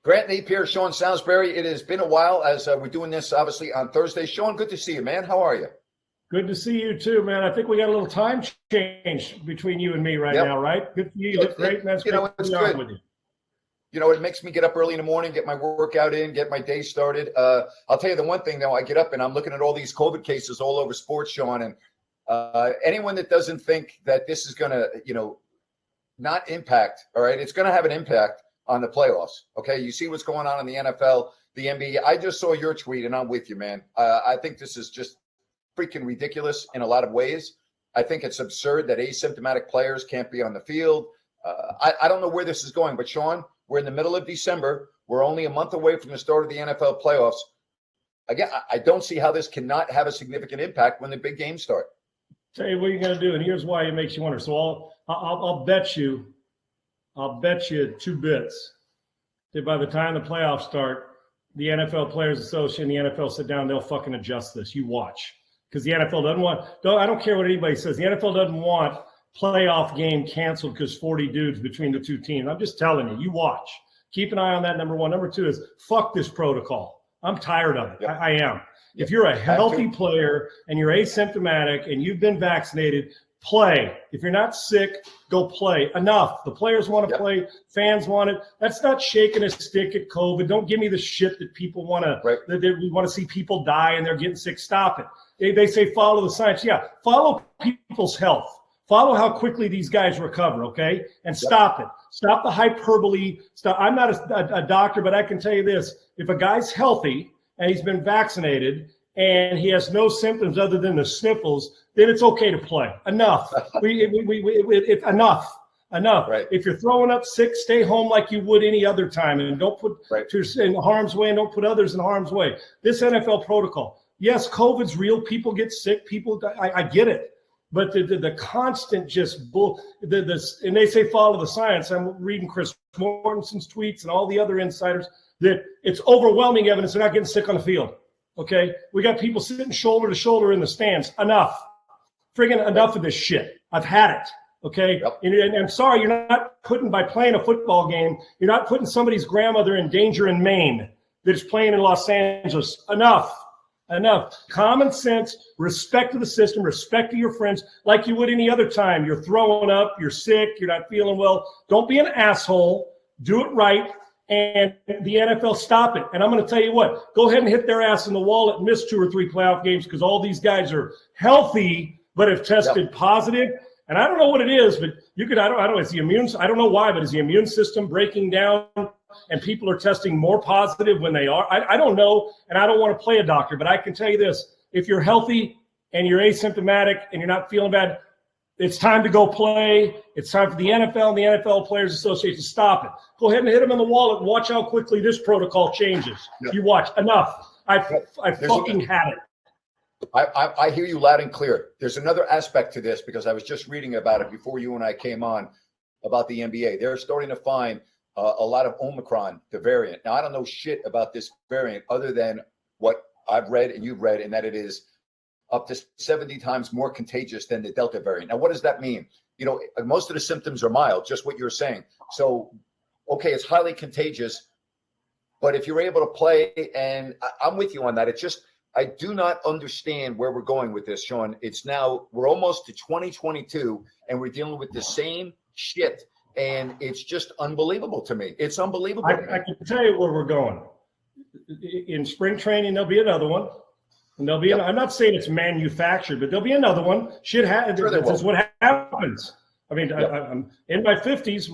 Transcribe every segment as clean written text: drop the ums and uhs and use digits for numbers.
Grant Napier, Sean Salisbury. It has been a while as we're doing this, obviously, on Thursday. Sean, good to see you, man. How are you? Good to see you too, man. I think we got a little time change between you and me right now, right? Good for you. You look great, man. It's great to be on with you. You know, it makes me get up early in the morning, get my workout in, get my day started. I'll tell you the one thing, though, I get up and I'm looking at all these COVID cases all over sports, Sean, and anyone that doesn't think that this is going to, not impact, all right, it's going to have an impact on the playoffs, okay? You see what's going on in the NFL, the NBA. I just saw your tweet, and I'm with you, man. I think this is just freaking ridiculous in a lot of ways. I think it's absurd that asymptomatic players can't be on the field. I don't know where this is going, but Sean, we're in the middle of December. We're only a month away from the start of the NFL playoffs. Again, I don't see how this cannot have a significant impact when the big games start. Tell you what you're going to do, and here's why it makes you wonder. So I'll bet you 2 bits that by the time the playoffs start, the NFL Players Association and the NFL sit down, they'll fucking adjust this. You watch. Because the NFL doesn't want – I don't care what anybody says. The NFL doesn't want playoff game canceled because 40 dudes between the two teams. I'm just telling you, you watch. Keep an eye on that, number one. Number two is fuck this protocol. I'm tired of it. Yep. I am. If you're a healthy player and you're asymptomatic and you've been vaccinated, play. If you're not sick, go play. Enough. The players want to play. Fans want it. That's not shaking a stick at COVID. Don't give me the shit that people want to that we want to see people die and they're getting sick. Stop it. They say follow the science. Yeah, follow people's health. Follow how quickly these guys recover, okay? And stop it. Stop the hyperbole. Stop. I'm not a doctor, but I can tell you this. If a guy's healthy and he's been vaccinated and he has no symptoms other than the sniffles, then it's okay to play. Enough. Enough. Right. If you're throwing up sick, stay home like you would any other time, and don't put yourself in harm's way and don't put others in harm's way. This NFL protocol, yes, COVID's real. People get sick. People die. I get it. But the constant just bull, and they say follow the science. I'm reading Chris Mortensen's tweets and all the other insiders that it's overwhelming evidence they're not getting sick on the field. Okay, we got people sitting shoulder to shoulder in the stands. Enough, friggin' enough of this shit. I've had it. Okay, and I'm sorry, you're not putting, by playing a football game, you're not putting somebody's grandmother in danger in Maine that is playing in Los Angeles. Enough. Common sense, respect to the system, respect to your friends, like you would any other time. You're throwing up, you're sick, you're not feeling well. Don't be an asshole. Do it right. And the NFL, stop it. And I'm going to tell you what, go ahead and hit their ass in the wall and miss 2 or 3 playoff games because all these guys are healthy but have tested positive. And I don't know what it is, but you could, I don't know, it's the I don't know why, but is the immune system breaking down and people are testing more positive when they are? I don't know, and I don't want to play a doctor, but I can tell you this. If you're healthy and you're asymptomatic and you're not feeling bad, it's time to go play. It's time for the NFL and the NFL Players Association to stop it. Go ahead and hit them in the wallet and watch how quickly this protocol changes. You watch. Enough. I fucking had it. I hear you loud and clear. There's another aspect to this because I was just reading about it before you and I came on about the NBA. They're starting to find a lot of Omicron, the variant. Now, I don't know shit about this variant other than what I've read and you've read, and that it is up to 70 times more contagious than the Delta variant. Now, what does that mean? Most of the symptoms are mild, just what you're saying. So, okay, it's highly contagious, but if you're able to play, and I'm with you on that, it's just, I do not understand where we're going with this, Sean. It's now, we're almost to 2022, and we're dealing with the same shit. And it's just unbelievable to me. It's unbelievable. I can tell you where we're going. In spring training, there'll be another one. And there'll be, I'm not saying it's manufactured, but there'll be another one. Shit happens. That's what happens. I mean, I'm in my 50s.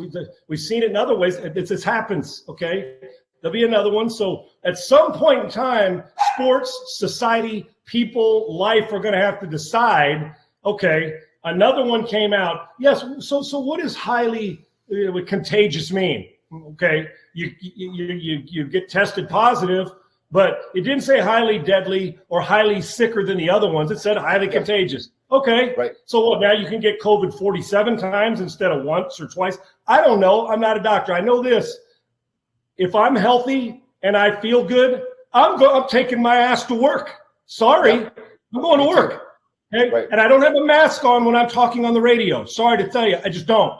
We've seen it in other ways. This happens, okay? There'll be another one. So at some point in time, sports, society, people, life are going to have to decide, okay, another one came out. Yes. So what does highly contagious mean? Okay. You get tested positive, but it didn't say highly deadly or highly sicker than the other ones. It said highly contagious. Okay. Right. So what, now you can get COVID 47 times instead of once or twice. I don't know. I'm not a doctor. I know this. If I'm healthy and I feel good, I'm taking my ass to work. Sorry. I'm going to work. Okay? Right. And I don't have a mask on when I'm talking on the radio. Sorry to tell you, I just don't.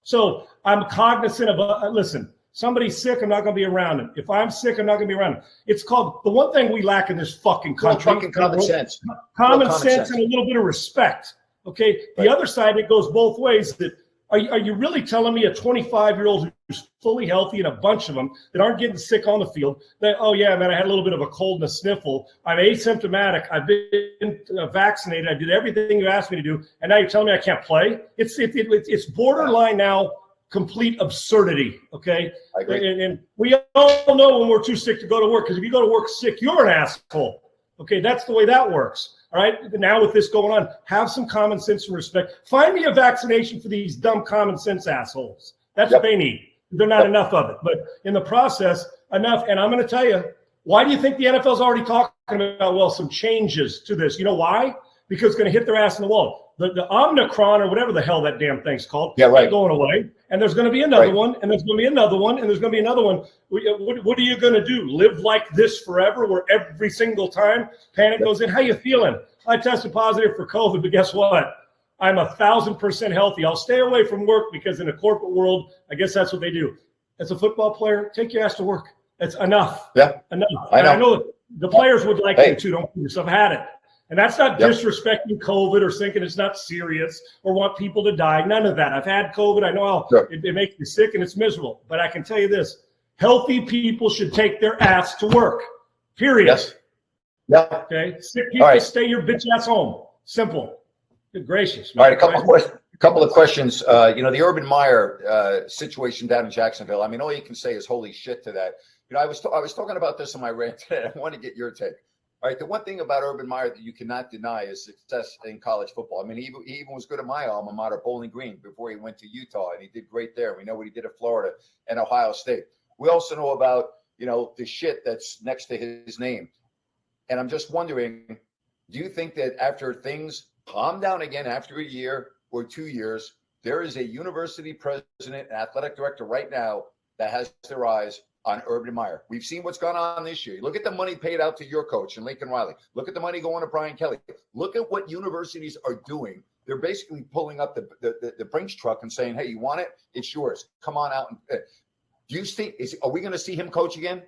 So I'm cognizant of, listen, Somebody's sick, I'm not going to be around him. If I'm sick, I'm not going to be around him. It's called, the one thing we lack in this fucking country. Fucking common sense. Common sense and a little bit of respect. Okay. The other side, it goes both ways. That are you really telling me a 25-year-old who's fully healthy and a bunch of them that aren't getting sick on the field that, oh yeah, man, I had a little bit of a cold and a sniffle. I'm asymptomatic. I've been vaccinated. I did everything you asked me to do. And now you're telling me I can't play? It's borderline now complete absurdity. Okay. I agree. And we all know when we're too sick to go to work, because if you go to work sick, you're an asshole. Okay. That's the way that works. All right. Now with this going on, have some common sense and respect. Find me a vaccination for these dumb common sense assholes. That's what they need. They're not enough of it. But in the process, enough. And I'm going to tell you, why do you think the NFL's already talking about, well, some changes to this? You know why? Because it's going to hit their ass in the wall. The Omicron or whatever the hell that damn thing's called, ain't going away. And there's going to be another one, and there's going to be another one, and there's going to be another one. What are you going to do? Live like this forever, where every single time panic goes in? How you feeling? I tested positive for COVID, but guess what? I'm 1,000% healthy. I'll stay away from work because in a corporate world, I guess that's what they do. As a football player, take your ass to work. That's enough. Yeah, enough. I know the players would like you to. Don't put yourself had it. And that's not disrespecting COVID or thinking it's not serious or want people to die. None of that. I've had COVID. I know how it makes me sick and it's miserable. But I can tell you this. Healthy people should take their ass to work. Period. Yes. Yeah. Okay. Sick people, stay your bitch ass home. Simple. Good gracious. Man. All right. A couple of questions. The Urban Meyer situation down in Jacksonville. I mean, all you can say is holy shit to that. I was talking about this in my rant today. I want to get your take. All right, the one thing about Urban Meyer that you cannot deny is success in college football. I mean, he even was good at my alma mater, Bowling Green, before he went to Utah, and he did great there. We know what he did at Florida and Ohio State. We also know about, the shit that's next to his name. And I'm just wondering, do you think that after things calm down again after a year or 2 years, there is a university president and athletic director right now that has their eyes on Urban Meyer? We've seen what's gone on this year. Look at the money paid out to your coach and Lincoln Riley. Look at the money going to Brian Kelly. Look at what universities are doing. They're basically pulling up the Brinks truck and saying, hey, you want it? It's yours. Come on out. And do you see, are we going to see him coach again?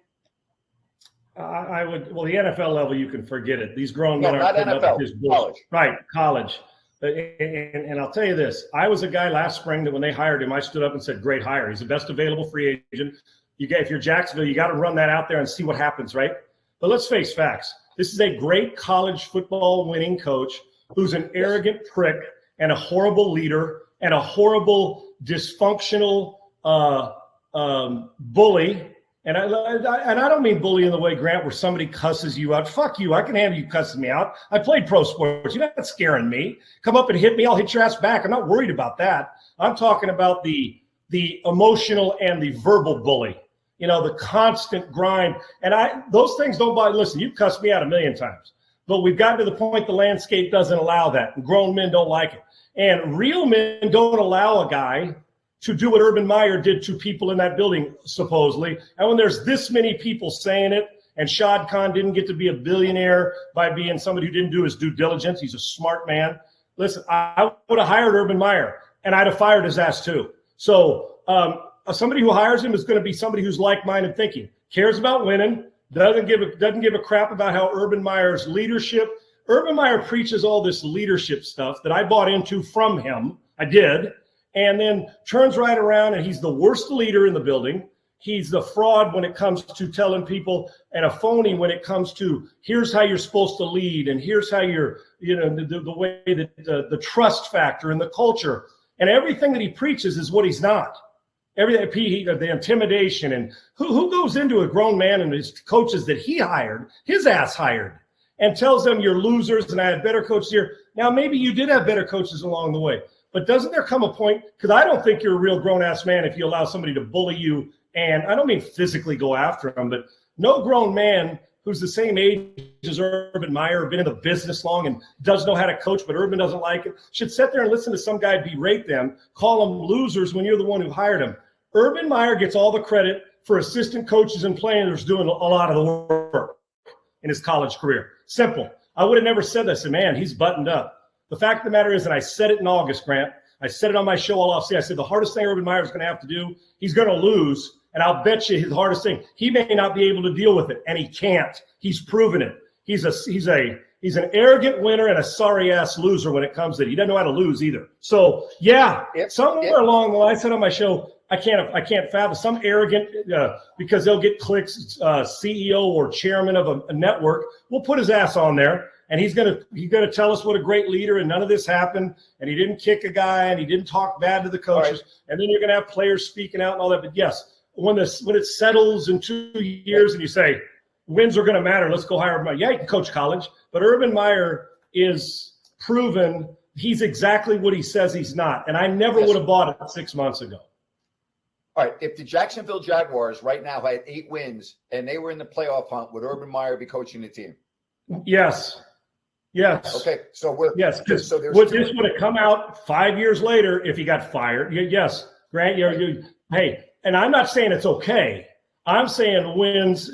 I would. Well, the NFL level, you can forget it. These grown men not aren't NFL, his college. Right, college. And I'll tell you this. I was a guy last spring that when they hired him, I stood up and said, great hire. He's the best available free agent. If you're Jacksonville, you got to run that out there and see what happens, right? But let's face facts. This is a great college football winning coach who's an arrogant prick and a horrible leader and a horrible dysfunctional bully. And I don't mean bully in the way, Grant, where somebody cusses you out. Fuck you. I can handle you cussing me out. I played pro sports. You're not scaring me. Come up and hit me. I'll hit your ass back. I'm not worried about that. I'm talking about the emotional and the verbal bully. The constant grind. And those things don't bother. Listen, you've cussed me out a million times. But we've gotten to the point the landscape doesn't allow that. And grown men don't like it. And real men don't allow a guy to do what Urban Meyer did to people in that building, supposedly. And when there's this many people saying it, and Shad Khan didn't get to be a billionaire by being somebody who didn't do his due diligence. He's a smart man. Listen, I would have hired Urban Meyer, and I'd have fired his ass too. So somebody who hires him is going to be somebody who's like-minded thinking, cares about winning, doesn't give a crap about how Urban Meyer's leadership. Urban Meyer preaches all this leadership stuff that I bought into from him. I did. And then turns right around and he's the worst leader in the building. He's the fraud when it comes to telling people, and a phony when it comes to here's how you're supposed to lead, and here's how you're, the way that the trust factor and the culture and everything that he preaches is what he's not. Everything, the intimidation, and who goes into a grown man and his coaches that he hired, his ass hired, and tells them you're losers and I had better coaches here. Now maybe you did have better coaches along the way. But doesn't there come a point, because I don't think you're a real grown-ass man if you allow somebody to bully you, and I don't mean physically go after them, but no grown man who's the same age as Urban Meyer, been in the business long and does know how to coach, but Urban doesn't like it, should sit there and listen to some guy berate them, call them losers when you're the one who hired them. Urban Meyer gets all the credit for assistant coaches and players doing a lot of the work in his college career. Simple. I would have never said this, and man, he's buttoned up. The fact of the matter is, and I said it in August, Grant, I said it on my show all off season. I said the hardest thing Urban Meyer is going to have to do, he's going to lose, And I'll bet you his hardest thing, he may not be able to deal with it, and he can't. He's proven it. He's an arrogant winner and a sorry ass loser when it comes to it. He doesn't know how to lose either. So yeah, somewhere along the line, I said on my show, I can't fathom some arrogant because they'll get clicks. CEO or chairman of a network will put his ass on there, and he's gonna tell us what a great leader and none of this happened, and he didn't kick a guy and he didn't talk bad to the coaches, and then you're gonna have players speaking out and all that. But yes, when it settles in 2 years and you say wins are going to matter, let's go hire Urban Meyer. Yeah, he can coach college, but Urban Meyer is proven he's exactly what he says he's not. And I never would have bought it 6 months ago. All right, if the Jacksonville Jaguars right now had 8 wins and they were in the playoff hunt, would Urban Meyer be coaching the team? Yes. Okay, so yes. This would have come out 5 years later if he got fired. Yes, Grant. Hey, and I'm not saying it's okay. I'm saying wins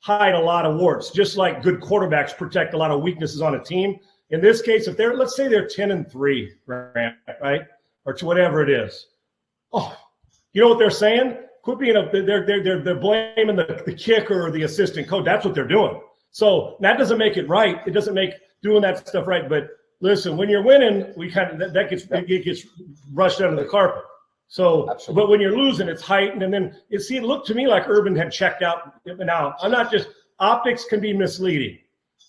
hide a lot of warts, just like good quarterbacks protect a lot of weaknesses on a team. In this case, if let's say they're 10-3, Grant, right, or to whatever it is. Oh, you know what they're saying? Quit being they're blaming the kicker or the assistant coach. That's what they're doing. So that doesn't make it right. It doesn't make doing that stuff right. But listen, when you're winning, it gets rushed under the carpet. So, absolutely. But when you're losing, it's heightened. And then it looked to me like Urban had checked out. Now, I'm not just optics can be misleading,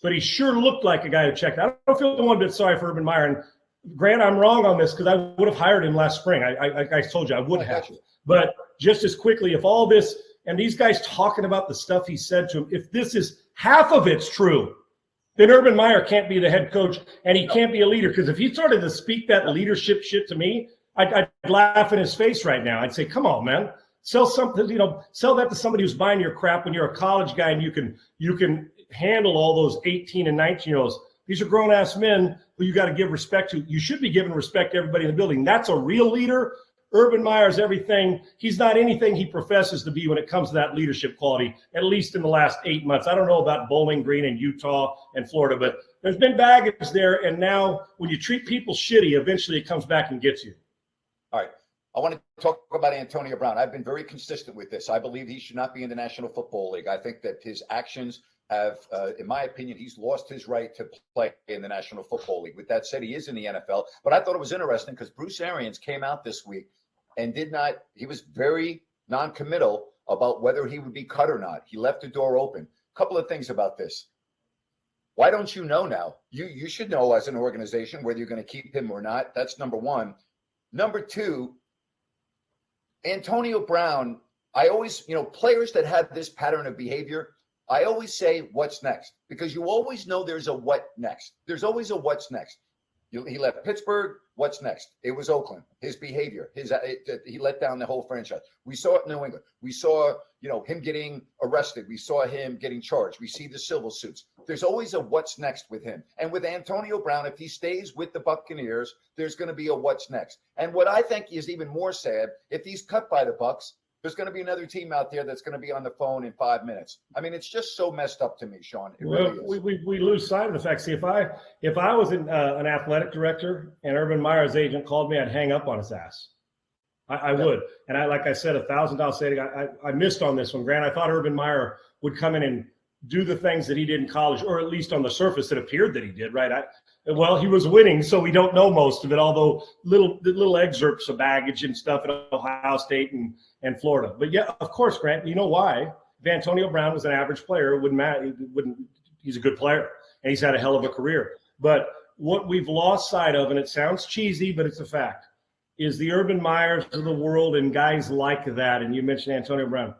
but he sure looked like a guy who checked out. I don't feel one bit sorry for Urban Meyer. And Grant, I'm wrong on this because I would have hired him last spring. I told you I would have. But just as quickly, if all this and these guys talking about the stuff he said to him, if this is half of it's true, then Urban Meyer can't be the head coach and he can't be a leader. Because if he started to speak that leadership shit to me, I'd laugh in his face right now. I'd say, come on, man, sell something, sell that to somebody who's buying your crap when you're a college guy and you can handle all those 18 and 19-year-olds. These are grown-ass men who you got to give respect to. You should be giving respect to everybody in the building. That's a real leader. Urban Meyer's everything. He's not anything he professes to be when it comes to that leadership quality, at least in the last 8 months. I don't know about Bowling Green and Utah and Florida, but there's been baggage there. And now when you treat people shitty, eventually it comes back and gets you. All right. I want to talk about Antonio Brown. I've been very consistent with this. I believe he should not be in the National Football League. I think that his actions have, in my opinion, he's lost his right to play in the National Football League. With that said, he is in the NFL. But I thought it was interesting because Bruce Arians came out this week and he was very non-committal about whether he would be cut or not. He left the door open. A couple of things about this. Why don't you know now? You should know as an organization whether you're going to keep him or not. That's number one. Number two, Antonio Brown, I always, players that have this pattern of behavior, I always say, what's next? Because you always know there's a what next. There's always a what's next. He left Pittsburgh. What's next? It was Oakland. His behavior, he let down the whole franchise. We saw it in New England. We saw, him getting arrested. We saw him getting charged. We see the civil suits. There's always a what's next with him. And with Antonio Brown, if he stays with the Buccaneers, there's going to be a what's next. And what I think is even more sad, if he's cut by the Bucs, there's going to be another team out there that's going to be on the phone in 5 minutes. I mean, it's just so messed up to me, Sean. It really is. We lose sight of the fact. See, if I was an athletic director and Urban Meyer's agent called me, I'd hang up on his ass. I would. And like I said, $1,000 saving. I missed on this one, Grant. I thought Urban Meyer would come in and do the things that he did in college, or at least on the surface it appeared that he did, right? Well, he was winning, so we don't know most of it, although little excerpts of baggage and stuff at Ohio State and Florida. But yeah, of course, Grant, you know why? If Antonio Brown was an average player, it wouldn't matter. He's a good player, and he's had a hell of a career. But what we've lost sight of, and it sounds cheesy, but it's a fact, is the Urban Meyers of the world and guys like that, and you mentioned Antonio Brown,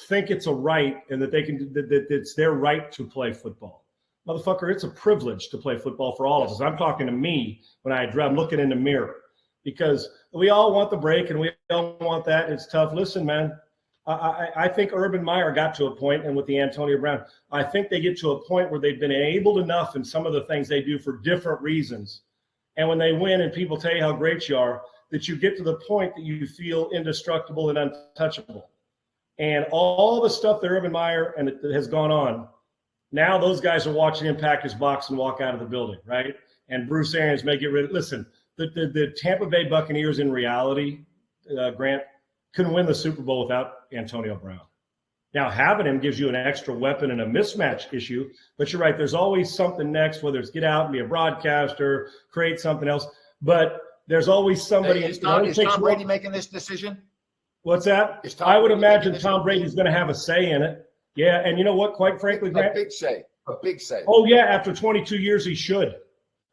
think it's a right and that that it's their right to play football. Motherfucker, it's a privilege to play football for all of us. I'm talking to me when I'm looking in the mirror, because we all want the break and we all want that. And it's tough. Listen, man, I think Urban Meyer got to a point, and with the Antonio Brown, I think they get to a point where they've been enabled enough in some of the things they do for different reasons. And when they win and people tell you how great you are, that you get to the point that you feel indestructible and untouchable. And all the stuff that Urban Meyer and it has gone on, now those guys are watching him pack his box and walk out of the building, right? And Bruce Arians may get rid of – listen, the Tampa Bay Buccaneers in reality, Grant, couldn't win the Super Bowl without Antonio Brown. Now, having him gives you an extra weapon and a mismatch issue, but you're right. There's always something next, whether it's get out and be a broadcaster, create something else. But there's always somebody. Is Tom Brady making this decision? What's that? I would imagine Tom Brady's going to have a say in it. Yeah, and you know what? Quite frankly, Grant, a big say. Oh yeah, after 22 years, he should.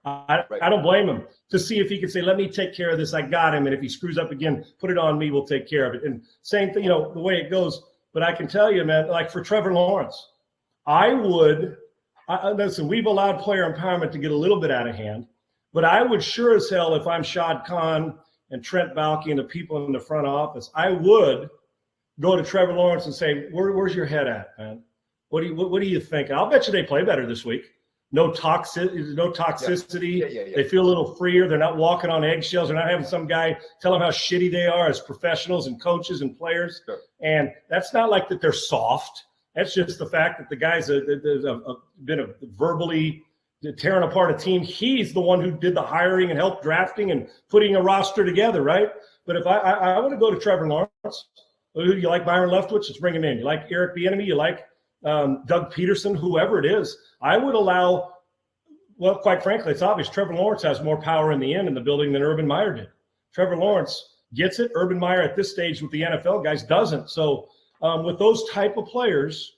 I don't blame him, to see if he could say, "Let me take care of this. I got him, and if he screws up again, put it on me. We'll take care of it." And same thing, the way it goes. But I can tell you, man, like for Trevor Lawrence, listen, we've allowed player empowerment to get a little bit out of hand, but I would sure as hell, if I'm Shad Khan and Trent Baalke and the people in the front office, I would go to Trevor Lawrence and say, where's your head at, man? What do you think? I'll bet you they play better this week. No toxicity. Yeah. They feel a little freer. They're not walking on eggshells. They're not having some guy tell them how shitty they are as professionals and coaches and players. Sure. And that's not like that they're soft. That's just the fact that the guys have been verbally tearing apart a team. He's the one who did the hiring and helped drafting and putting a roster together, right? But if I want to go to Trevor Lawrence, you like Byron Leftwich, let's bring him in. You like Eric Bieniemy, you like Doug Peterson, whoever it is, I would allow, well, quite frankly, it's obvious Trevor Lawrence has more power in the end in the building than Urban Meyer did. Trevor Lawrence gets it. Urban Meyer at this stage with the NFL guys doesn't. So with those type of players,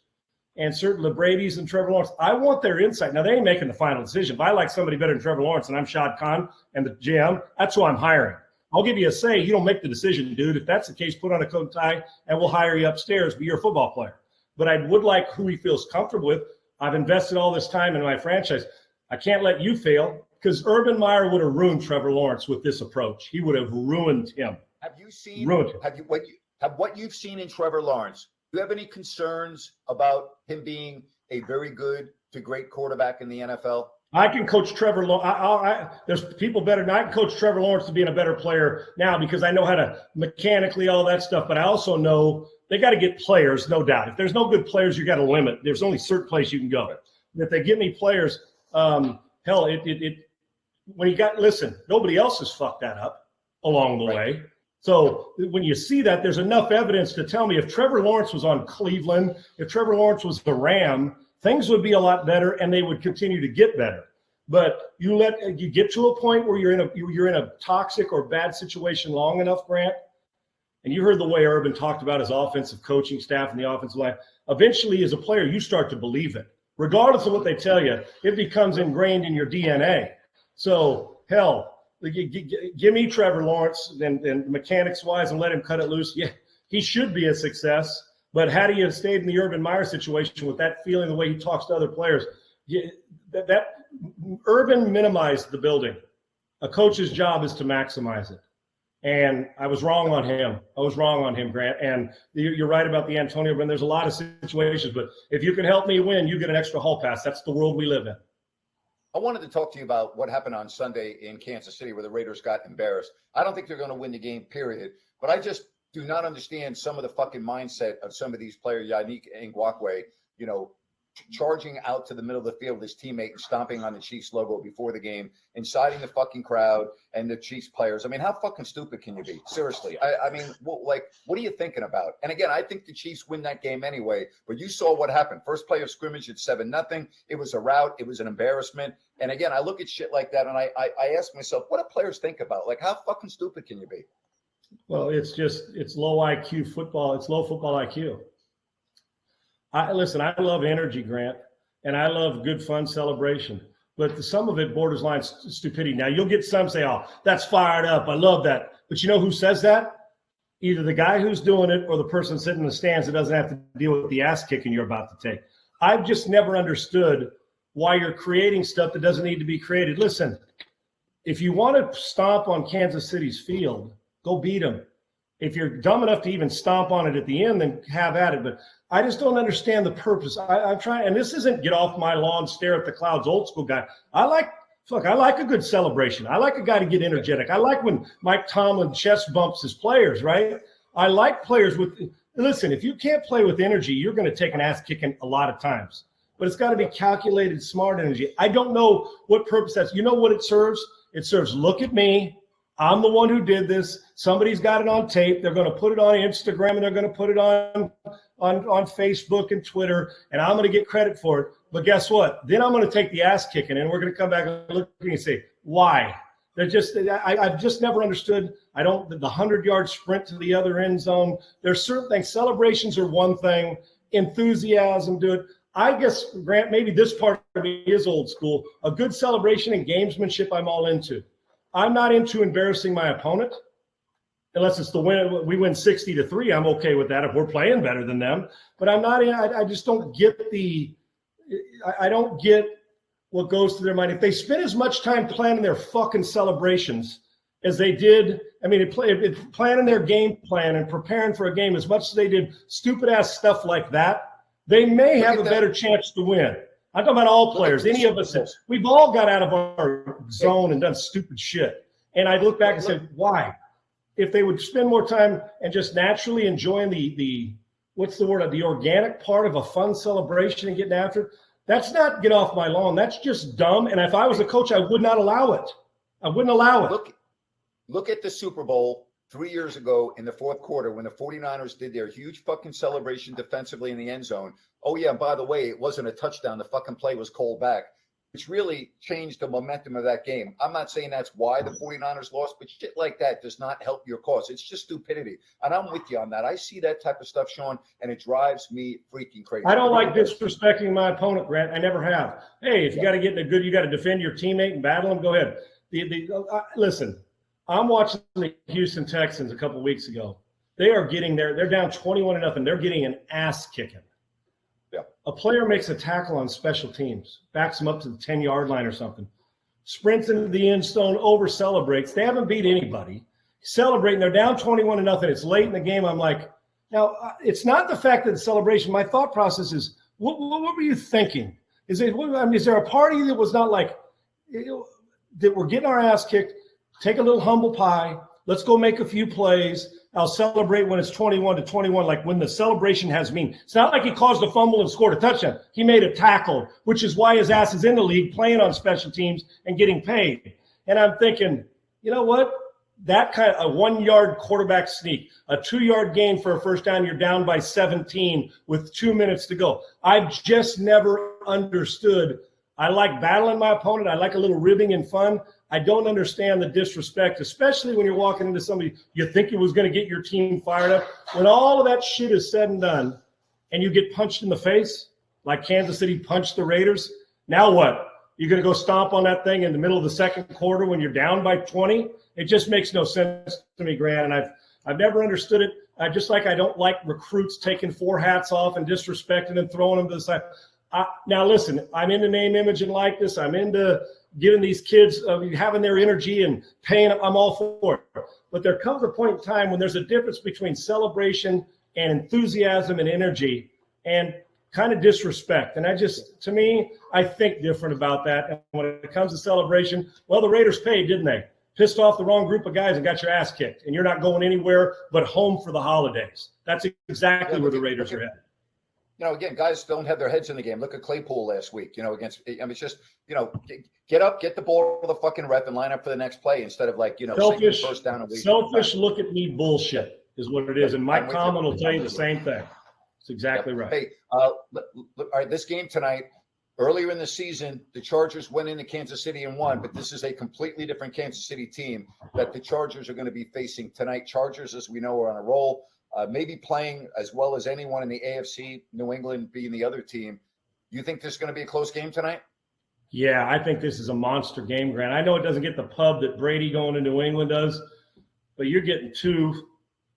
and certainly the Brady's and Trevor Lawrence, I want their insight. Now, they ain't making the final decision. If I like somebody better than Trevor Lawrence and I'm Shad Khan and the GM, that's who I'm hiring. I'll give you a say. You don't make the decision, dude. If that's the case, put on a coat and tie, and we'll hire you upstairs, but you're a football player. But I would like who he feels comfortable with. I've invested all this time in my franchise. I can't let you fail, because Urban Meyer would have ruined Trevor Lawrence with this approach. He would have ruined him. Have you seen what you've seen in Trevor Lawrence? Do you have any concerns about him being a very good to great quarterback in the NFL? I can coach Trevor Lawrence. There's people better than I can coach Trevor Lawrence to being a better player now, because I know how to mechanically all that stuff. But I also know they got to get players, no doubt. If there's no good players, you got to limit. There's only certain places you can go. If they give me players, hell, when you got, listen, nobody else has fucked that up along the way. So when you see that, there's enough evidence to tell me if Trevor Lawrence was on Cleveland, if Trevor Lawrence was the Ram, things would be a lot better and they would continue to get better. But you get to a point where you're in a toxic or bad situation long enough, Grant, and you heard the way Urban talked about his offensive coaching staff and the offensive line. Eventually, as a player, you start to believe it. Regardless of what they tell you, it becomes ingrained in your DNA. So, hell, give me Trevor Lawrence and mechanics-wise and let him cut it loose. Yeah, he should be a success. But had he have stayed in the Urban Meyer situation with that feeling, the way he talks to other players, that Urban minimized the building. A coach's job is to maximize it. And I was wrong on him. Grant. And you're right about the Antonio Brown. There's a lot of situations, but if you can help me win, you get an extra hall pass. That's the world we live in. I wanted to talk to you about what happened on Sunday in Kansas City where the Raiders got embarrassed. I don't think they're going to win the game, period. But I just do not understand some of the fucking mindset of some of these players. Yannick Ngakoue, charging out to the middle of the field with his teammate and stomping on the Chiefs logo before the game, inciting the fucking crowd and the Chiefs players. I mean, how fucking stupid can you be? Seriously. I mean, what are you thinking about? And again, I think the Chiefs win that game anyway, but you saw what happened. First play of scrimmage at 7-0. It was a rout. It was an embarrassment. And again, I look at shit like that and I ask myself, what do players think about? Like, how fucking stupid can you be? Well, it's low IQ football. It's low football IQ. Listen, I love energy, Grant, and I love good, fun celebration. But some of it borders line stupidity. Now, you'll get some say, oh, that's fired up. I love that. But you know who says that? Either the guy who's doing it or the person sitting in the stands that doesn't have to deal with the ass kicking you're about to take. I've just never understood why you're creating stuff that doesn't need to be created. Listen, if you want to stomp on Kansas City's field, go beat them. If you're dumb enough to even stomp on it at the end, then have at it. But I just don't understand the purpose. I'm trying, and this isn't get off my lawn, stare at the clouds, old school guy. I like a good celebration. I like a guy to get energetic. I like when Mike Tomlin chest bumps his players, right? I like players listen, if you can't play with energy, you're going to take an ass kicking a lot of times. But it's got to be calculated, smart energy. I don't know what purpose that's. You know what it serves? It serves, look at me. I'm the one who did this. Somebody's got it on tape. They're going to put it on Instagram and they're going to put it on Facebook and Twitter, and I'm going to get credit for it. But guess what? Then I'm going to take the ass kicking, and we're going to come back and look at me and say, why? They're just, I've just never understood. The 100-yard sprint to the other end zone. There's certain things. Celebrations are one thing. Enthusiasm, do it. I guess, Grant, maybe this part of me is old school. A good celebration and gamesmanship, I'm all into. I'm not into embarrassing my opponent. Unless it's the win, we win 60-3. I'm okay with that if we're playing better than them. But I'm not. I just don't get I don't get what goes through their mind. If they spend as much time planning their fucking celebrations as they did, planning their game plan and preparing for a game as much as they did stupid ass stuff like that, they may have a better chance to win. I'm talking about all players. Any of us, we've all got out of our zone and done stupid shit. And I look back and said, why? If they would spend more time and just naturally enjoying the organic part of a fun celebration and getting after it, that's not get off my lawn. That's just dumb. And if I was a coach, I would not allow it. I wouldn't allow it. Look at the Super Bowl 3 years ago in the fourth quarter when the 49ers did their huge fucking celebration defensively in the end zone. Oh, yeah, and by the way, it wasn't a touchdown. The fucking play was called back, which really changed the momentum of that game. I'm not saying that's why the 49ers lost, but shit like that does not help your cause. It's just stupidity. And I'm with you on that. I see that type of stuff, Sean, and it drives me freaking crazy. I don't like disrespecting my opponent, Grant. I never have. Hey, if you got to get in a good, you got to defend your teammate and battle him, go ahead. Listen, I'm watching the Houston Texans a couple weeks ago. They are getting there. They're down 21-0. They're getting an ass kicking. Yeah. A player makes a tackle on special teams, backs them up to the 10-yard line or something, sprints into the end zone, over-celebrates. They haven't beat anybody. Celebrating. They're down 21-0. It's late in the game. I'm like, now, it's not the fact that the celebration. My thought process is, what were you thinking? Is there a party that was not like, that we're getting our ass kicked, take a little humble pie, let's go make a few plays, I'll celebrate when it's 21-21, like when the celebration has meaning. It's not like he caused a fumble and scored a touchdown. He made a tackle, which is why his ass is in the league playing on special teams and getting paid. And I'm thinking, you know what? That kind of a 1-yard quarterback sneak, a 2-yard gain for a first down, you're down by 17 with 2 minutes to go. I've just never understood. I like battling my opponent. I like a little ribbing and fun. I don't understand the disrespect, especially when you're walking into somebody you think it was going to get your team fired up. When all of that shit is said and done and you get punched in the face, like Kansas City punched the Raiders, now what? You're going to go stomp on that thing in the middle of the second quarter when you're down by 20? It just makes no sense to me, Grant, and I've never understood it. I don't like recruits taking 4 hats off and disrespecting and throwing them to the side. Now, listen, I'm into name, image, and likeness. I'm into giving these kids having their energy and paying them. I'm all for it. But there comes a point in time when there's a difference between celebration and enthusiasm and energy and kind of disrespect. And to me, I think different about that. And when it comes to celebration, well, the Raiders paid, didn't they? Pissed off the wrong group of guys and got your ass kicked. And you're not going anywhere but home for the holidays. That's exactly where the Raiders are headed. Again, guys don't have their heads in the game. Look at Claypool last week, it's just, get up, get the ball to the fucking ref and line up for the next play instead of selfish, first down and selfish look at me bullshit is what it is. And Mike Tomlin will tell you the same thing. It's exactly right. Hey, all right, this game tonight, earlier in the season, the Chargers went into Kansas City and won, but this is a completely different Kansas City team that the Chargers are going to be facing tonight. Chargers, as we know, are on a roll. Maybe playing as well as anyone in the AFC, New England being the other team. You think this is going to be a close game tonight? Yeah, I think this is a monster game, Grant. I know it doesn't get the pub that Brady going to New England does, but you're getting two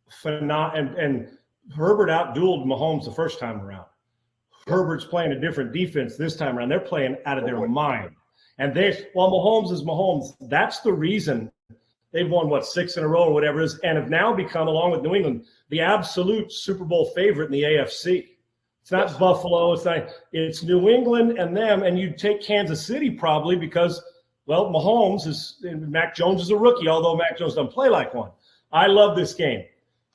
phenomenal. And Herbert outdueled Mahomes the first time around. Herbert's playing a different defense this time around. They're playing out of their mind. And while Mahomes is Mahomes, that's the reason they've won, 6 in a row or whatever it is, and have now become, along with New England, the absolute Super Bowl favorite in the AFC. It's not Buffalo. It's New England and them, and you take Kansas City probably because, Mahomes Mac Jones is a rookie, although Mac Jones doesn't play like one. I love this game.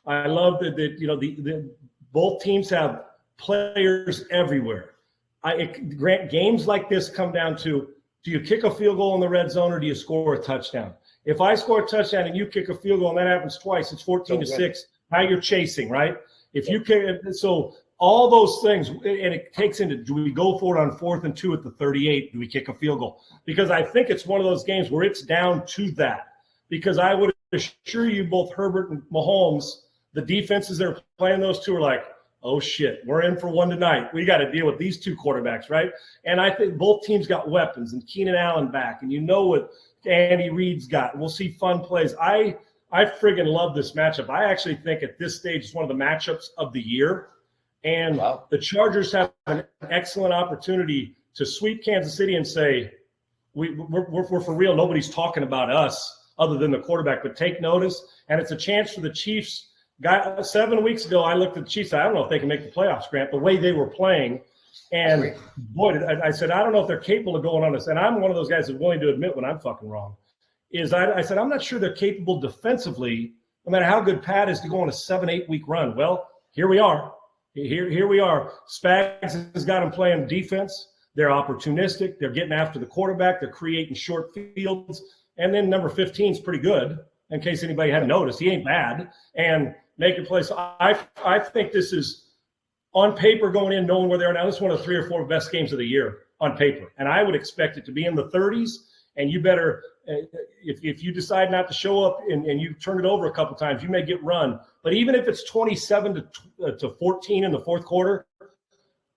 I love that both teams have players everywhere. Grant, games like this come down to, do you kick a field goal in the red zone or do you score a touchdown? If I score a touchdown and you kick a field goal and that happens twice, it's 14-6. Now you're chasing, right? If you kick, so all those things, and it takes into, do we go for it on 4th and 2 at the 38? Do we kick a field goal? Because I think it's one of those games where it's down to that. Because I would assure you, both Herbert and Mahomes, the defenses that are playing those two are like, oh shit, we're in for one tonight. We got to deal with these two quarterbacks, right? And I think both teams got weapons, and Keenan Allen back, and you know what Andy Reid's got. We'll see fun plays. I friggin' love this matchup. I actually think at this stage it's one of the matchups of the year. And the Chargers have an excellent opportunity to sweep Kansas City and say, we're for real. Nobody's talking about us other than the quarterback, but take notice. And it's a chance for the Chiefs. 7 weeks ago, I looked at the Chiefs. I don't know if they can make the playoffs, Grant, the way they were playing. And, boy, I said, I don't know if they're capable of going on this. And I'm one of those guys that's willing to admit when I'm fucking wrong. I said, I'm not sure they're capable defensively, no matter how good Pat is, to go on a 7-8 week run. Well, here we are. Here we are. Spags has got them playing defense. They're opportunistic. They're getting after the quarterback. They're creating short fields. And then number 15 is pretty good, in case anybody hadn't noticed. He ain't bad. And making plays. So I think this is, on paper, going in, knowing where they are now, this is one of the 3 or 4 best games of the year on paper. And I would expect it to be in the 30s. And you better, if you decide not to show up and you turn it over a couple times, you may get run. But even if it's 27 to 14 in the fourth quarter,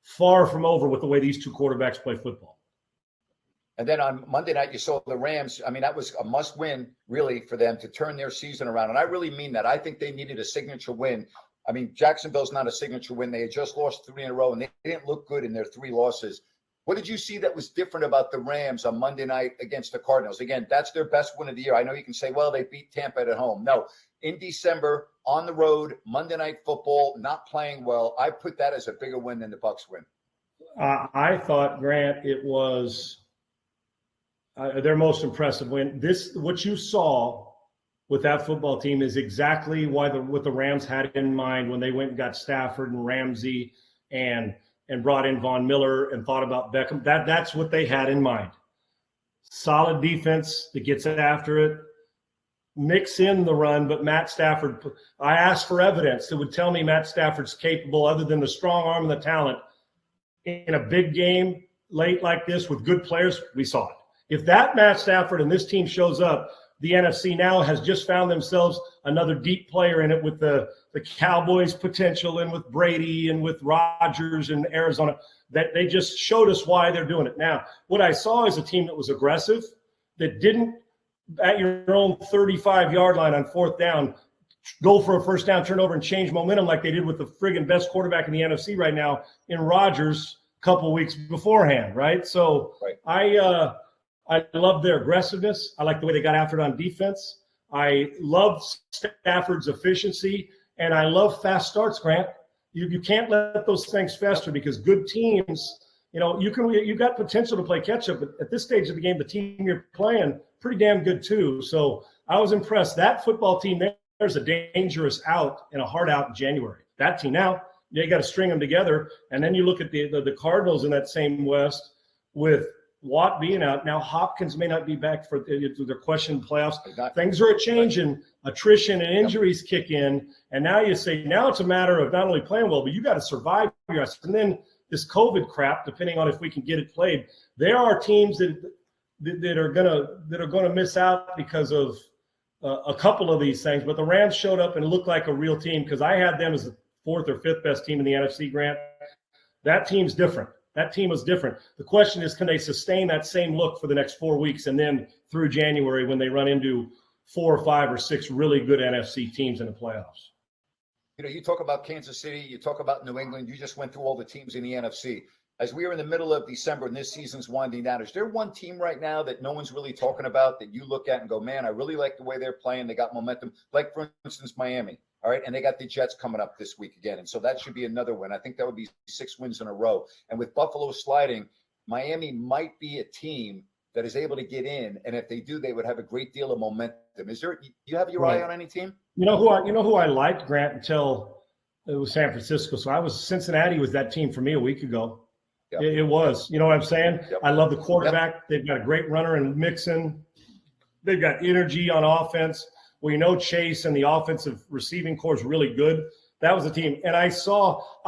far from over with the way these two quarterbacks play football. And then on Monday night, you saw the Rams. I mean, that was a must-win, really, for them to turn their season around. And I really mean that. I think they needed a signature win. I mean, Jacksonville's not a signature win. They had just lost 3 in a row, and they didn't look good in their 3 losses. What did you see that was different about the Rams on Monday night against the Cardinals? Again, that's their best win of the year. I know you can say, well, they beat Tampa at home. No, in December, on the road, Monday Night Football, not playing well. I put that as a bigger win than the Bucs win. I thought, Grant, it was their most impressive win. What you saw with that football team is exactly what the Rams had in mind when they went and got Stafford and Ramsey and brought in Von Miller and thought about Beckham. That's what they had in mind. Solid defense that gets after it, mix in the run, but Matt Stafford, I asked for evidence that would tell me Matt Stafford's capable, other than the strong arm and the talent, in a big game late like this with good players. We saw it. If that Matt Stafford and this team shows up, the NFC now has just found themselves another deep player in it with the Cowboys' potential and with Brady and with Rodgers and Arizona. That they just showed us why they're doing it. Now, what I saw is a team that was aggressive, that didn't, at your own 35-yard line on 4th down, go for a first down turnover and change momentum like they did with the friggin' best quarterback in the NFC right now in Rodgers a couple weeks beforehand, right? So I love their aggressiveness. I like the way they got after it on defense. I love Stafford's efficiency, and I love fast starts, Grant. You can't let those things fester, because good teams, you got potential to play catch up, but at this stage of the game, the team you're playing pretty damn good too. So I was impressed. That football team, there's a dangerous out and a hard out in January. That team now, you got to string them together, and then you look at the Cardinals in that same West with Watt being out. Now Hopkins may not be back for their question playoffs. Things are changing. Attrition and injuries kick in. And now you say, now it's a matter of not only playing well, but you got to survive your. And then this COVID crap, depending on if we can get it played, there are teams that are gonna miss out because of a couple of these things. But the Rams showed up and looked like a real team, because I had them as the 4th or 5th best team in the NFC, Grant. That team's different. That team was different. The question is, can they sustain that same look for the next 4 weeks and then through January when they run into 4 or 5 or 6 really good NFC teams in the playoffs? You talk about Kansas City, you talk about New England, you just went through all the teams in the NFC. As we are in the middle of December and this season's winding down, is there one team right now that no one's really talking about that you look at and go, man, I really like the way they're playing. They got momentum, like, for instance, Miami. All right. And they got the Jets coming up this week again. And so that should be another win. I think that would be 6 wins in a row. And with Buffalo sliding, Miami might be a team that is able to get in. And if they do, they would have a great deal of momentum. You have your eye on any team? You know who I liked, Grant, until it was San Francisco. So Cincinnati was that team for me a week ago. Yep. It was. You know what I'm saying? Yep. I love the quarterback. Yep. They've got a great runner in Mixon. they've got energy on offense. We know Chase and the offensive receiving core is really good. That was the team. And I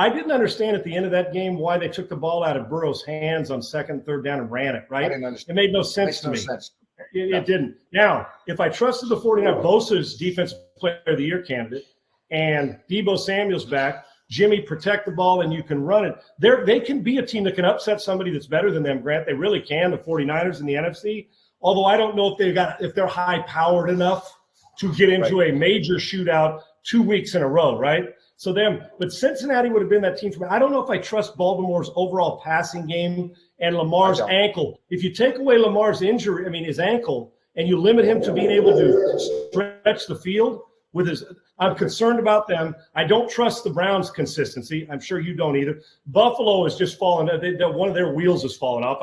didn't understand at the end of that game why they took the ball out of Burrow's hands on second, third down and ran it, right? I didn't understand. It made no sense to me. Sense. It didn't. Now, if I trusted the 49ers, Bosa's defensive player of the year candidate, and Deebo Samuel's back, Jimmy, protect the ball and you can run it. They can be a team that can upset somebody that's better than them, Grant. They really can, the 49ers in the NFC. Although I don't know if they're high-powered enough to get into a major shootout 2 weeks in a row, right? So but Cincinnati would have been that team for me. I don't know if I trust Baltimore's overall passing game and Lamar's ankle. If you take away Lamar's injury, his ankle, and you limit him to being able to stretch the field with I'm concerned about them. I don't trust the Browns' consistency. I'm sure you don't either. Buffalo is just falling. One of their wheels has fallen off.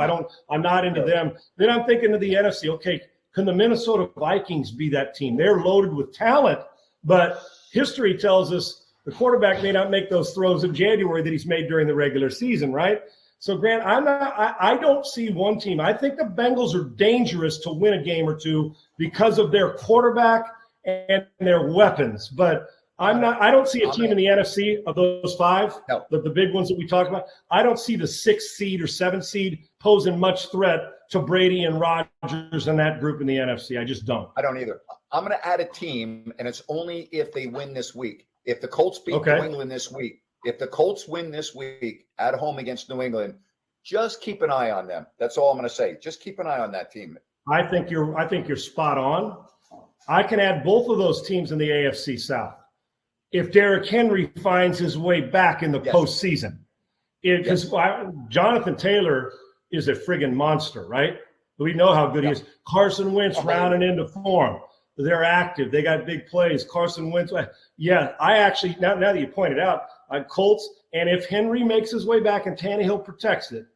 I'm not into them. Then I'm thinking of the NFC. Okay, can the Minnesota Vikings be that team? They're loaded with talent, but history tells us the quarterback may not make those throws in January that he's made during the regular season, right? So, Grant, I don't see one team. I think the Bengals are dangerous to win a game or two because of their quarterback and their weapons. But I don't see a team in the NFC of those five, the big ones that we talked about. I don't see the 6th seed or 7th seed posing much threat to Brady and Rodgers and that group in the NFC. I just don't. I don't either. I'm going to add a team, and it's only if they win this week. If the Colts beat New England this week, if the Colts win this week at home against New England, just keep an eye on them. That's all I'm going to say. Just keep an eye on that team. I think you're spot on. I can add both of those teams in the AFC South. If Derrick Henry finds his way back in the postseason, because Jonathan Taylor is a friggin' monster, right? We know how good he is. Carson Wentz rounding into form. They're active. They got big plays. Carson Wentz. Yeah, I actually, now that you pointed out, Colts, and if Henry makes his way back and Tannehill protects it,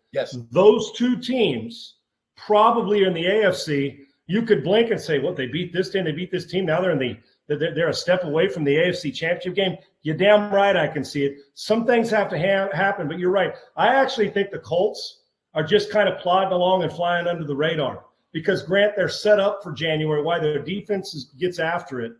those two teams probably in the AFC, you could blink and say, they beat this team, they beat this team. Now they're a step away from the AFC Championship game. You're damn right I can see it. Some things have to happen, but you're right. I actually think the Colts are just kind of plodding along and flying under the radar. Because, Grant, they're set up for January. Why their defense gets after it,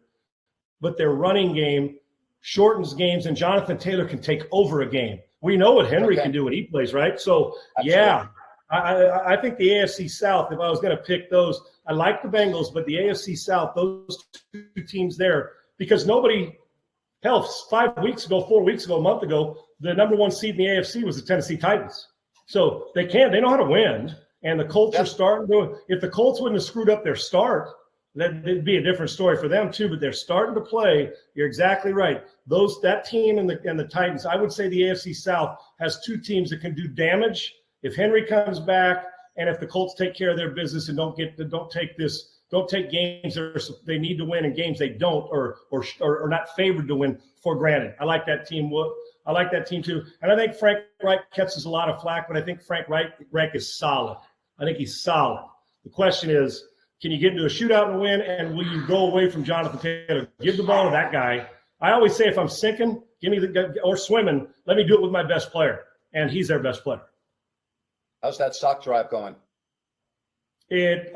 but their running game shortens games, and Jonathan Taylor can take over a game. We know what Henry can do when he plays, right? So, I think the AFC South, if I was going to pick those, I like the Bengals, but the AFC South, those two teams there, because 5 weeks ago, 4 weeks ago, a month ago, the number one seed in the AFC was the Tennessee Titans. So they know how to win. And the Colts are starting to – if the Colts wouldn't have screwed up their start, that'd be a different story for them too. But they're starting to play. You're exactly right. That team and the Titans, I would say the AFC South has two teams that can do damage if Henry comes back and if the Colts take care of their business and don't take games they need to win and games they don't or not favored to win for granted. I like that team. I like that team too. And I think Frank Reich catches a lot of flack, but I think Frank Reich is solid. I think he's solid. The question is, can you get into a shootout and win, and will you go away from Jonathan Taylor? Give the ball to that guy. I always say if I'm sinking, or swimming, let me do it with my best player, and he's their best player. How's that sock drive going?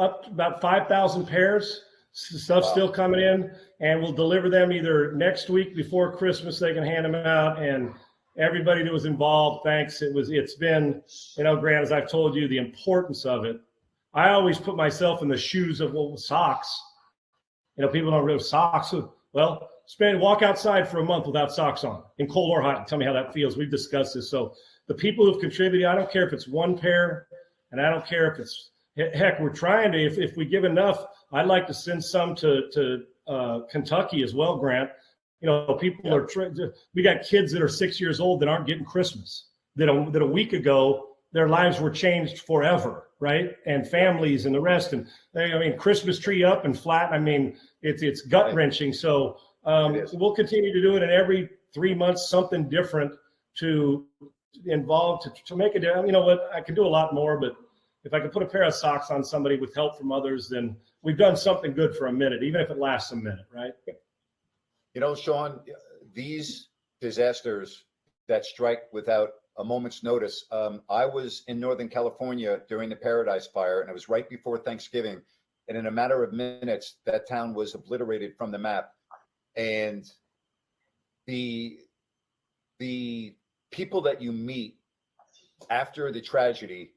Up to about 5,000 pairs. Stuff's still coming in, and we'll deliver them either next week before Christmas. They can hand them out, and everybody that was involved, thanks. It's been, Grant, as I've told you, the importance of it. I always put myself in the shoes of socks. People don't really socks. Well, walk outside for a month without socks on, in cold or hot, and tell me how that feels. We've discussed this. So the people who've contributed, I don't care if it's one pair, and I don't care if it's, heck, we're trying to, if we give enough, I'd like to send some to Kentucky as well, Grant. People are we got kids that are 6 years old that aren't getting Christmas, that a week ago their lives were changed forever, right? And families and the rest. And Christmas tree up and flat. It's gut wrenching. So we'll continue to do it, and every 3 months something different to involve to make it. You know what? I can do a lot more, but if I can put a pair of socks on somebody with help from others, then we've done something good for a minute, even if it lasts a minute, right? Sean, these disasters that strike without a moment's notice. I was in Northern California during the Paradise Fire, and it was right before Thanksgiving. and in a matter of minutes, that town was obliterated from the map. And the people that you meet after the tragedy,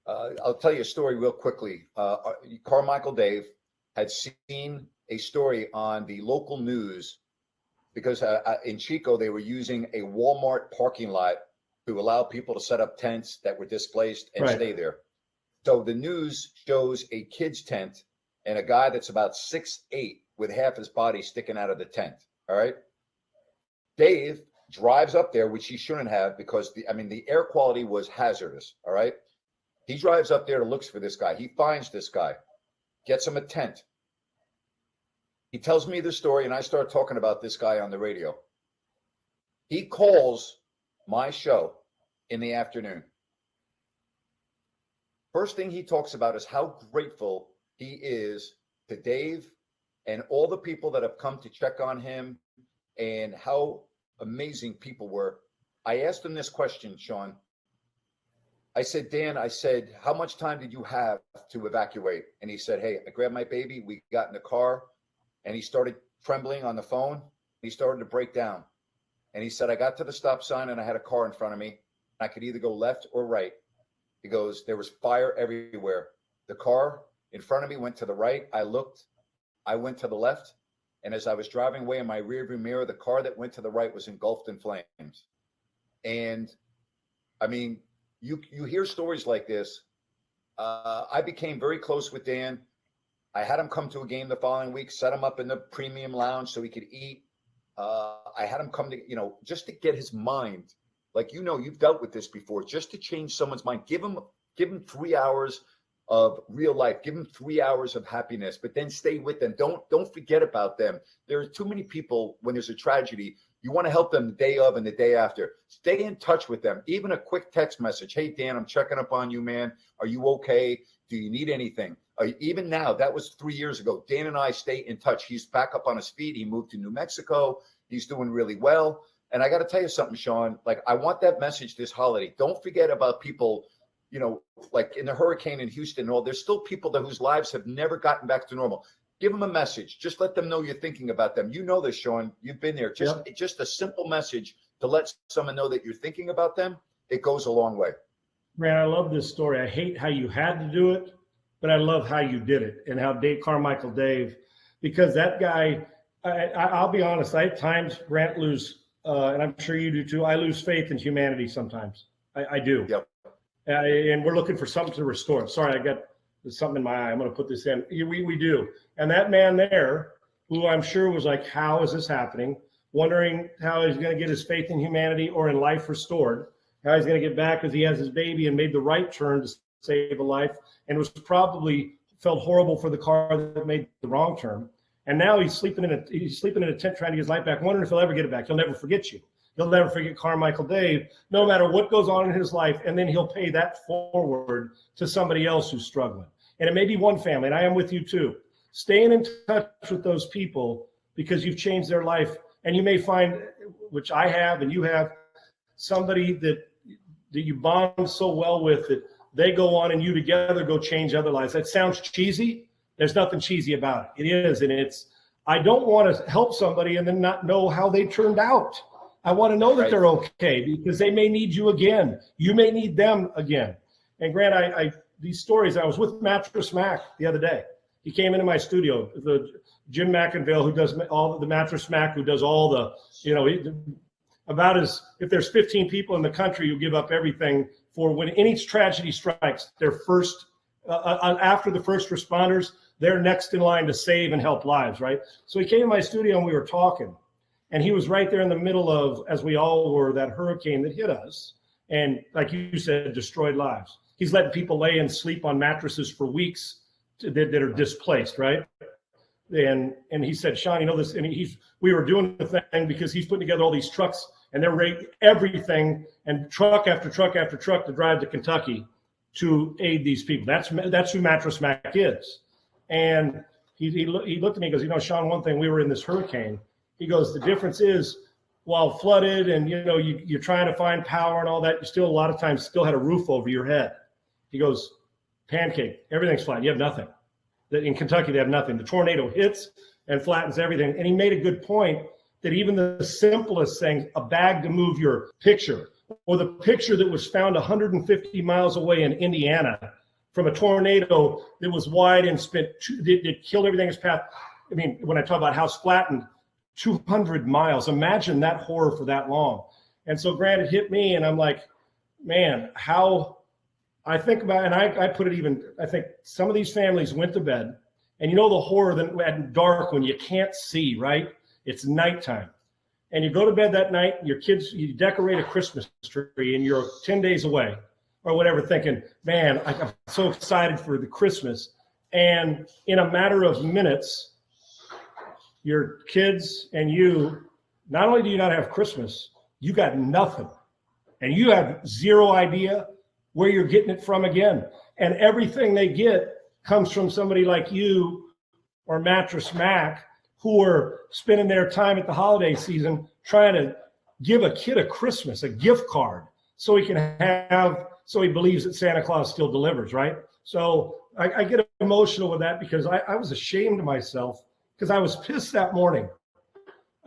I'll tell you a story real quickly. Carmichael Dave had seen a story on the local news because in Chico, they were using a Walmart parking lot to allow people to set up tents that were displaced and stay there. So the news shows a kid's tent and a guy that's about 6'8" with half his body sticking out of the tent. All right. Dave drives up there, which he shouldn't have because the air quality was hazardous. All right. He drives up there to look for this guy. He finds this guy, gets him a tent. He tells me the story, and I start talking about this guy on the radio. He calls my show in the afternoon. First thing he talks about is how grateful he is to Dave and all the people that have come to check on him and how amazing people were. I asked him this question, Sean. I said, Dan, how much time did you have to evacuate? And he said, hey, I grabbed my baby. We got in the car and he started trembling on the phone. He started to break down. And he said, I got to the stop sign and I had a car in front of me. I could either go left or right. He goes, there was fire everywhere. The car in front of me went to the right. I looked, I went to the left. And as I was driving away in my rearview mirror, the car that went to the right was engulfed in flames. And I mean, you hear stories like this. I became very close with Dan. I had him come to a game the following week, set him up in the premium lounge so he could eat. I had him come to, just to get his mind. Like, you've dealt with this before, just to change someone's mind. Give him 3 hours of real life. Give them 3 hours of happiness, but then stay with them. Don't forget about them. There are too many people when there's a tragedy. You want to help them the day of and the day after. Stay in touch with them. Even a quick text message. Hey, Dan, I'm checking up on you, man. Are you okay? Do you need anything? Even now, that was 3 years ago. Dan and I stay in touch. He's back up on his feet. He moved to New Mexico. He's doing really well. And I got to tell you something, Sean, like I want that message this holiday. Don't forget about people, like in the hurricane in Houston and all, there's still people whose lives have never gotten back to normal. Give them a message. Just let them know you're thinking about them. You know this, Sean. You've been there. Just a simple message to let someone know that you're thinking about them. It goes a long way. Grant, I love this story. I hate how you had to do it, but I love how you did it and how Carmichael Dave, because that guy, I'll be honest, I at times, Grant, lose, and I'm sure you do too, I lose faith in humanity sometimes. I do. Yep. And we're looking for something to restore. Sorry, I got something in my eye. I'm going to put this in. We do. And that man there, who I'm sure was like, how is this happening? Wondering how he's going to get his faith in humanity or in life restored, how he's going to get back because he has his baby and made the right turn to save a life and was probably felt horrible for the car that made the wrong turn. And now he's sleeping in a tent trying to get his life back, wondering if he'll ever get it back. He'll never forget you. He'll never forget Carmichael Dave, no matter what goes on in his life. And then he'll pay that forward to somebody else who's struggling. And it may be one family, and I am with you too. Staying in touch with those people because you've changed their life. And you may find, which I have and you have, somebody that you bond so well with that they go on and you together go change other lives. That sounds cheesy. There's nothing cheesy about it. It is. And I don't want to help somebody and then not know how they turned out. I want to know that they're okay because they may need you again. You may need them again. And Grant, these stories, I was with Mattress Mac the other day. He came into my studio, the Jim McInville, who does all the Mattress Mac, who does all the, if there's 15 people in the country who give up everything for when any tragedy strikes, they're first, after the first responders, they're next in line to save and help lives, right? So he came to my studio and we were talking. And he was right there in the middle of, as we all were, that hurricane that hit us. And like you said, destroyed lives. He's letting people lay and sleep on mattresses for weeks that are displaced, right? And he said, Sean, you know this, and we were doing the thing because he's putting together all these trucks and they're rating everything and truck after truck after truck to drive to Kentucky to aid these people. That's who Mattress Mac is. And he looked at me and goes, Sean, one thing, we were in this hurricane. He goes, the difference is while flooded and, you're trying to find power and all that, you still a lot of times still had a roof over your head. He goes, pancake, everything's fine. You have nothing. That in Kentucky they have nothing. The tornado hits and flattens everything. And he made a good point that even the simplest thing, a bag to move your picture, or the picture that was found 150 miles away in Indiana from a tornado that was wide and that killed everything in its path. I mean, when I talk about house flattened, 200 miles. Imagine that horror for that long. And so, Grant, it hit me, and I'm like, man, how I think about, and I put it even, I think some of these families went to bed, and you know the horror that at dark when you can't see, right? It's nighttime. And you go to bed that night, your kids, you decorate a Christmas tree, and you're 10 days away or whatever, thinking, man, I'm so excited for the Christmas. And in a matter of minutes, your kids and you, not only do you not have Christmas, you got nothing. And you have zero idea where you're getting it from again. And everything they get comes from somebody like you or Mattress Mac, who are spending their time at the holiday season trying to give a kid a Christmas, a gift card, so he can have, so he believes that Santa Claus still delivers, right? So I get emotional with that because I was ashamed of myself because I was pissed that morning.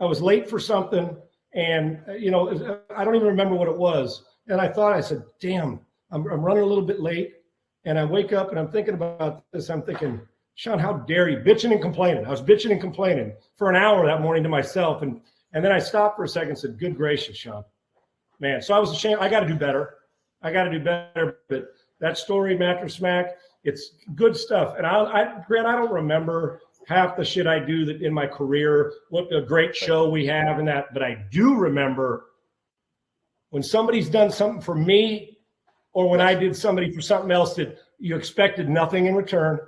I was late for something, and you know, I don't even remember what it was. And I said, damn, I'm running a little bit late. And I wake up and I'm thinking about this. I'm thinking, Sean, how dare you? Bitching and complaining. I was bitching and complaining for an hour that morning to myself. And then I stopped for a second and said, good gracious, Sean. Man, so I was ashamed. I got to do better. But that story, Mattress Mac, it's good stuff. And Grant, I don't remember half the shit I do that in my career, what a great show we have and that. But I do remember when somebody's done something for me, or when I did somebody for something else that you expected nothing in return,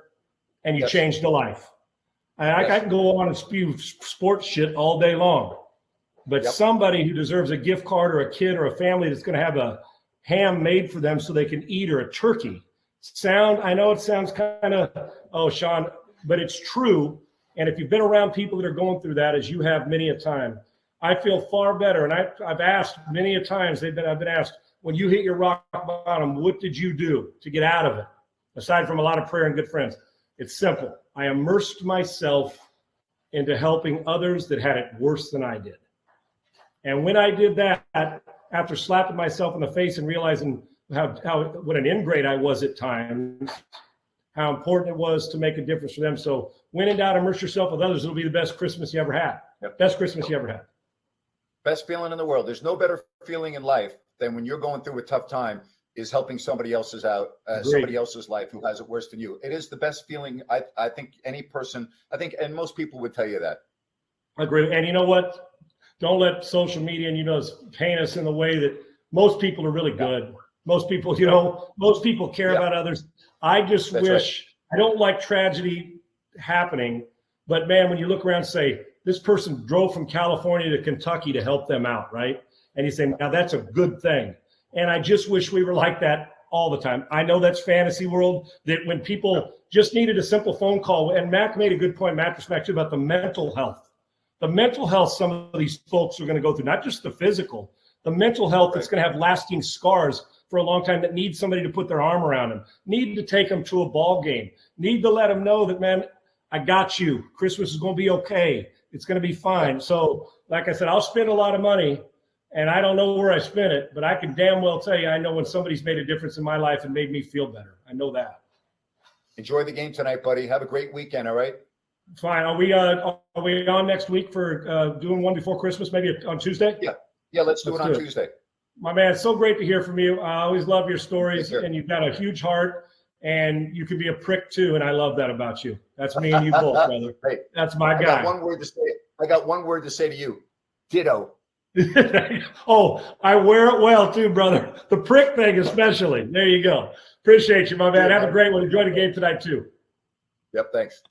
and you changed a life. I can go on and spew sports shit all day long, but somebody who deserves a gift card, or a kid or a family that's going to have a ham made for them so they can eat, or a turkey. I know it sounds kind of, oh, Sean, but it's true. And if you've been around people that are going through that, as you have many a time, I feel far better. And I've asked many a times, I've been asked, when you hit your rock bottom, what did you do to get out of it? Aside from a lot of prayer and good friends, it's simple. I immersed myself into helping others that had it worse than I did. And when I did that, after slapping myself in the face and realizing what an ingrate I was at times, how important it was to make a difference for them. So when in doubt, immerse yourself with others. It'll be the best Christmas you ever had. Best Christmas you ever had. Best feeling in the world. There's no better feeling in life than when you're going through a tough time is helping somebody else's out, somebody else's life who has it worse than you. It is the best feeling. I think any person, and most people would tell you that. I agree. And you know what? Don't let social media and, paint us in the way that most people are really good. Most people, most people care about others. I just wish, I don't like tragedy happening, but man, when you look around and say, this person drove from California to Kentucky to help them out, right? And you say, now that's a good thing. And I just wish we were like that all the time. I know that's fantasy world, that when people just needed a simple phone call, and Mac made a good point, Mattress Mac, too, about the mental health. The mental health some of these folks are going to go through, not just the physical, the mental health that's going to have lasting scars for a long time, that need somebody to put their arm around them, need to take them to a ball game, need to let them know that, man, I got you. Christmas is going to be okay. It's going to be fine. So, like I said, I'll spend a lot of money, and I don't know where I spent it, but I can damn well tell you, I know when somebody's made a difference in my life and made me feel better. I know that. Enjoy the game tonight, buddy. Have a great weekend, all right? Fine. Are we on next week for doing one before Christmas, maybe on Tuesday? Yeah, let's do it on Tuesday. My man, it's so great to hear from you. I always love your stories, and you've got a huge heart, and you can be a prick too, and I love that about you. That's me and you both, brother. Hey, that's my guy. I got one word to say to you. Ditto. Oh, I wear it well too, brother. The prick thing especially. There you go. Appreciate you, my man. Have a great one. Enjoy the game tonight too. Yep, thanks.